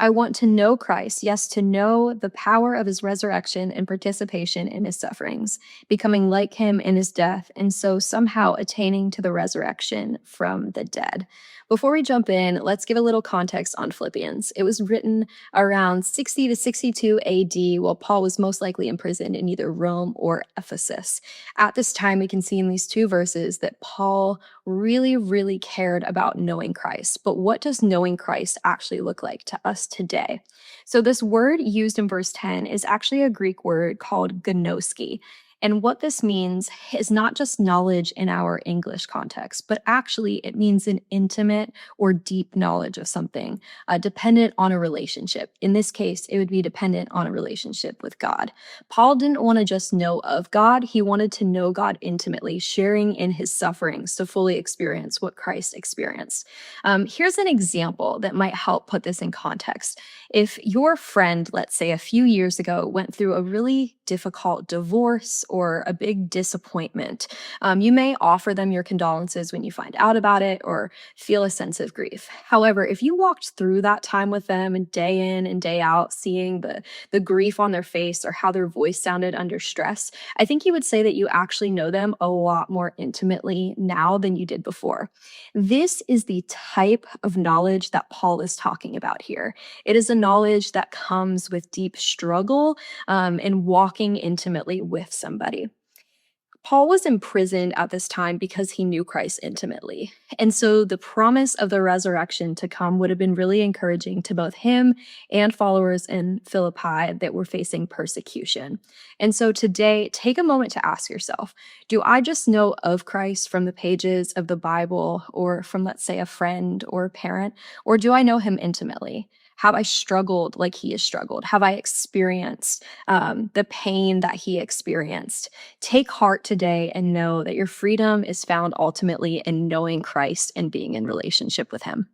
I want to know Christ, yes, to know the power of his resurrection and participation in his sufferings, becoming like him in his death, and so somehow attaining to the resurrection from the dead. Before we jump in, let's give a little context on Philippians. It was written around 60 to 62 AD while Paul was most likely imprisoned in either Rome or Ephesus. At this time, we can see in these two verses that Paul really, really cared about knowing Christ. But what does knowing Christ actually look like to us today? So, this word used in verse 10 is actually a Greek word called gnoski. And what this means is not just knowledge in our English context, but actually it means an intimate or deep knowledge of something, dependent on a relationship. In this case, it would be dependent on a relationship with God. Paul didn't want to just know of God, he wanted to know God intimately, sharing in his sufferings to fully experience what Christ experienced. Here's an example that might help put this in context. If your friend, let's say a few years ago, went through a really difficult divorce or a big disappointment, you may offer them your condolences when you find out about it or feel a sense of grief. However, if you walked through that time with them and day in and day out, seeing the grief on their face or how their voice sounded under stress, I think you would say that you actually know them a lot more intimately now than you did before. This is the type of knowledge that Paul is talking about here. It is a knowledge that comes with deep struggle and walking intimately with somebody. Paul was imprisoned at this time because he knew Christ intimately. And so the promise of the resurrection to come would have been really encouraging to both him and followers in Philippi that were facing persecution. And so today, take a moment to ask yourself, do I just know of Christ from the pages of the Bible or from, let's say, a friend or a parent, or do I know him intimately? Have I struggled like he has struggled? Have I experienced the pain that he experienced? Take heart today and know that your freedom is found ultimately in knowing Christ and being in relationship with him.